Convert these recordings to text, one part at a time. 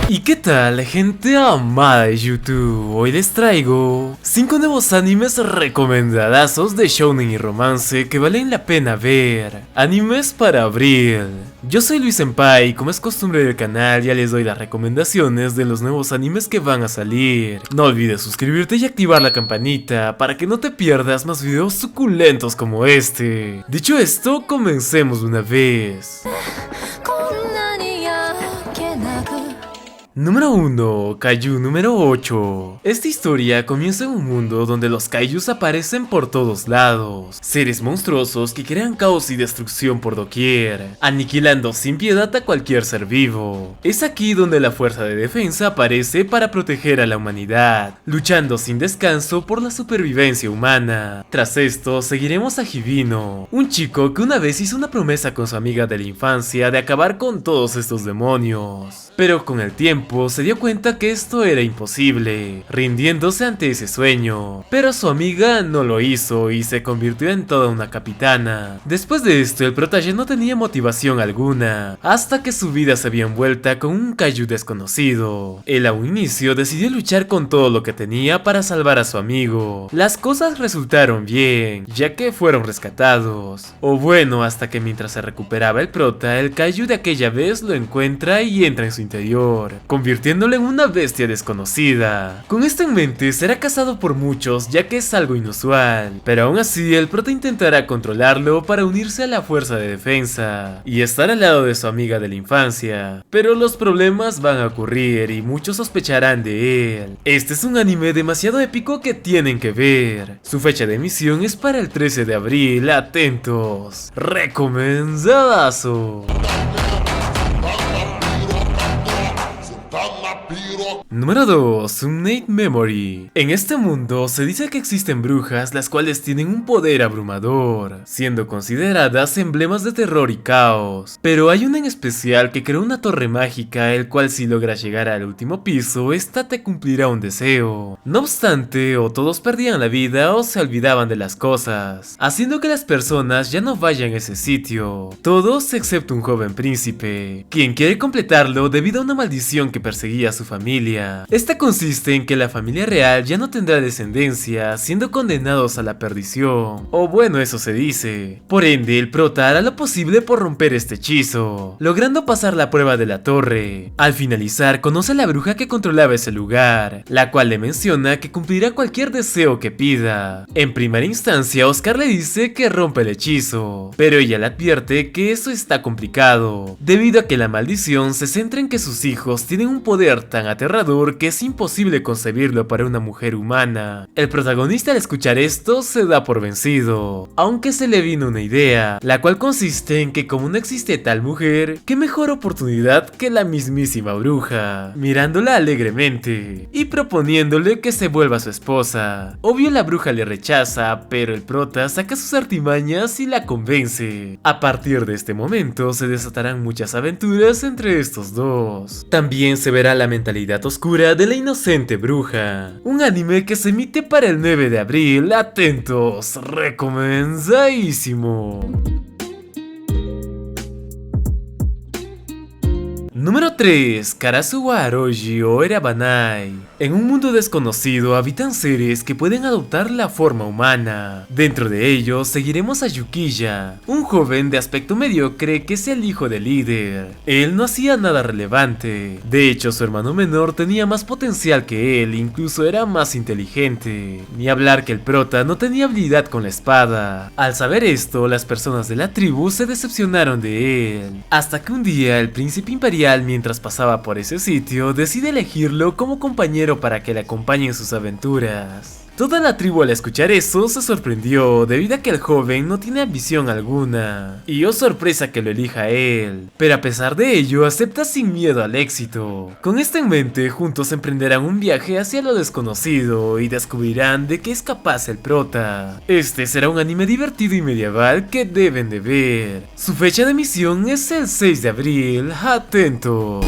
¿Y qué tal, gente amada de YouTube? Hoy les traigo 5 nuevos animes recomendadazos de shounen y romance que valen la pena ver. Animes para abril. Yo soy Luis Senpai y como es costumbre del canal ya les doy las recomendaciones de los nuevos animes que van a salir. No olvides suscribirte y activar la campanita para que no te pierdas más videos suculentos como este. Dicho esto, comencemos de una vez. Número 1. Kaiju número 8. Esta historia comienza en un mundo donde los kaijus aparecen por todos lados, seres monstruosos que crean caos y destrucción por doquier, aniquilando sin piedad a cualquier ser vivo. Es aquí donde la fuerza de defensa aparece para proteger a la humanidad, luchando sin descanso por la supervivencia humana. Tras esto, seguiremos a Hibino, un chico que una vez hizo una promesa con su amiga de la infancia de acabar con todos estos demonios, pero con el tiempo se dio cuenta que esto era imposible, rindiéndose ante ese sueño, pero su amiga no lo hizo y se convirtió en toda una capitana. Después de esto, el prota ya no tenía motivación alguna, hasta que su vida se vio envuelta con un kaiju desconocido. Él a un inicio decidió luchar con todo lo que tenía para salvar a su amigo. Las cosas resultaron bien, ya que fueron rescatados. O bueno, hasta que mientras se recuperaba el prota, el kaiju de aquella vez lo encuentra y entra en su interior, convirtiéndolo en una bestia desconocida. Con esto en mente, será cazado por muchos ya que es algo inusual, pero aún así el prota intentará controlarlo para unirse a la fuerza de defensa y estar al lado de su amiga de la infancia, pero los problemas van a ocurrir y muchos sospecharán de él. Este es un anime demasiado épico que tienen que ver. Su fecha de emisión es para el 13 de abril, atentos. Recomendadazo. Número 2. Unnamed Memory. En este mundo se dice que existen brujas las cuales tienen un poder abrumador, siendo consideradas emblemas de terror y caos, pero hay una en especial que creó una torre mágica el cual si logras llegar al último piso, esta te cumplirá un deseo. No obstante, o todos perdían la vida o se olvidaban de las cosas, haciendo que las personas ya no vayan a ese sitio, todos excepto un joven príncipe, quien quiere completarlo debido a una maldición que perseguía a su familia. Esta consiste en que la familia real ya no tendrá descendencia, siendo condenados a la perdición, o bueno, eso se dice. Por ende, el prota hará lo posible por romper este hechizo, logrando pasar la prueba de la torre. Al finalizar, conoce a la bruja que controlaba ese lugar, la cual le menciona que cumplirá cualquier deseo que pida. En primera instancia, Oscar le dice que rompe el hechizo, pero ella le advierte que eso está complicado, debido a que la maldición se centra en que sus hijos tienen un poder tan aterrador que es imposible concebirlo para una mujer humana. El protagonista al escuchar esto se da por vencido, aunque se le vino una idea, la cual consiste en que como no existe tal mujer, qué mejor oportunidad que la mismísima bruja, mirándola alegremente y proponiéndole que se vuelva su esposa. Obvio la bruja le rechaza, pero el prota saca sus artimañas y la convence. A partir de este momento se desatarán muchas aventuras entre estos dos. También se verá la mentalidad oscura de la inocente bruja. Un anime que se emite para el 9 de abril, atentos, recomendadísimo. Número 3. Karasuwa Aroji o Erabanai. En un mundo desconocido habitan seres que pueden adoptar la forma humana. Dentro de ellos seguiremos a Yukiya, un joven de aspecto mediocre que es el hijo del líder. Él no hacía nada relevante. De hecho, su hermano menor tenía más potencial que él, incluso era más inteligente. Ni hablar que el prota no tenía habilidad con la espada. Al saber esto, las personas de la tribu se decepcionaron de él. Hasta que un día el príncipe imperial, mientras pasaba por ese sitio, decide elegirlo como compañero para que le acompañe en sus aventuras. Toda la tribu al escuchar eso se sorprendió debido a que el joven no tiene ambición alguna, y oh sorpresa que lo elija a él, pero a pesar de ello acepta sin miedo al éxito. Con esto en mente, juntos emprenderán un viaje hacia lo desconocido y descubrirán de qué es capaz el prota. Este será un anime divertido y medieval que deben de ver. Su fecha de emisión es el 6 de abril, atento.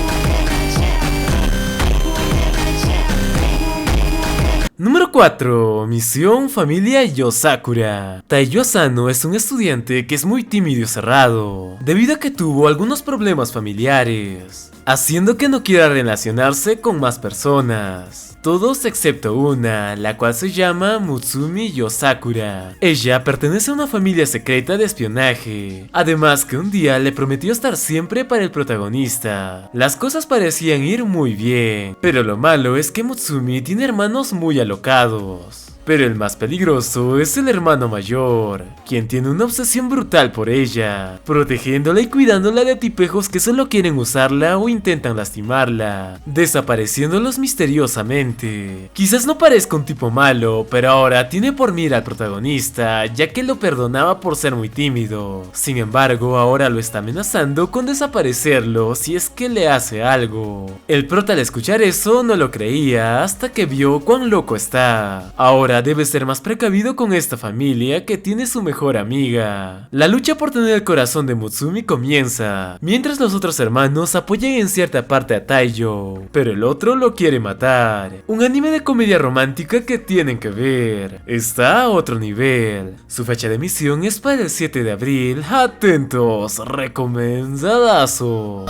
Número 4. Misión Familia Yosakura. Taiyo Asano es un estudiante que es muy tímido y cerrado, debido a que tuvo algunos problemas familiares, haciendo que no quiera relacionarse con más personas. Todos excepto una, la cual se llama Mutsumi Yosakura. Ella pertenece a una familia secreta de espionaje, además que un día le prometió estar siempre para el protagonista. Las cosas parecían ir muy bien, pero lo malo es que Mutsumi tiene hermanos muy alocados. Pero el más peligroso es el hermano mayor, quien tiene una obsesión brutal por ella, protegiéndola y cuidándola de tipejos que solo quieren usarla o intentan lastimarla, desapareciéndolos misteriosamente. Quizás no parezca un tipo malo, pero ahora tiene por mira al protagonista, ya que lo perdonaba por ser muy tímido. Sin embargo, ahora lo está amenazando con desaparecerlo si es que le hace algo. El prota al escuchar eso no lo creía hasta que vio cuán loco está. Ahora debe ser más precavido con esta familia que tiene su mejor amiga. La lucha por tener el corazón de Mutsumi comienza, mientras los otros hermanos apoyan en cierta parte a Taiyo, pero el otro lo quiere matar. Un anime de comedia romántica que tienen que ver. Está a otro nivel. Su fecha de emisión es para el 7 de abril. Atentos, recomendadazo.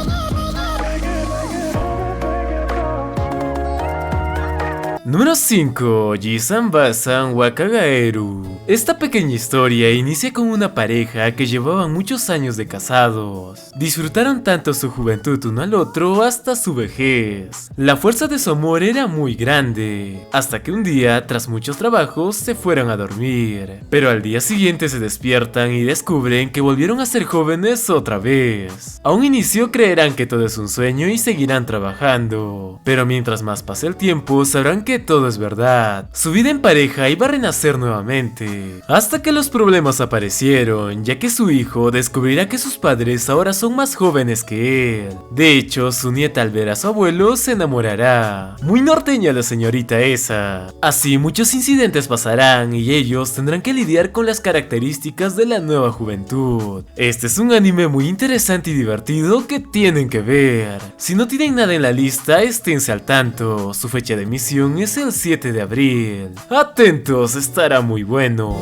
Número 5. Jisan Basan Wakagaeru. Esta pequeña historia inicia con una pareja que llevaban muchos años de casados. Disfrutaron tanto su juventud uno al otro hasta su vejez. La fuerza de su amor era muy grande, hasta que un día, tras muchos trabajos, se fueron a dormir. Pero al día siguiente se despiertan y descubren que volvieron a ser jóvenes otra vez. A un inicio creerán que todo es un sueño y seguirán trabajando, pero mientras más pase el tiempo sabrán que todo es verdad. Su vida en pareja iba a renacer nuevamente, hasta que los problemas aparecieron, ya que su hijo descubrirá que sus padres ahora son más jóvenes que él. De hecho, su nieta al ver a su abuelo se enamorará. Muy norteña la señorita esa. Así muchos incidentes pasarán y ellos tendrán que lidiar con las características de la nueva juventud. Este es un anime muy interesante y divertido que tienen que ver. Si no tienen nada en la lista, esténse al tanto. Su fecha de emisión es el 7 de abril. Atentos, estará muy bueno.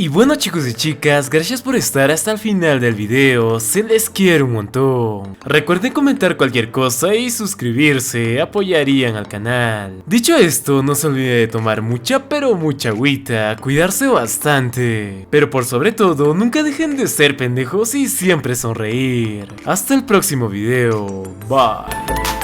Y bueno, chicos y chicas, gracias por estar hasta el final del video, se les quiere un montón. Recuerden comentar cualquier cosa y suscribirse, apoyarían al canal. Dicho esto, no se olviden de tomar mucha pero mucha agüita, cuidarse bastante. Pero por sobre todo, nunca dejen de ser pendejos y siempre sonreír. Hasta el próximo video, bye.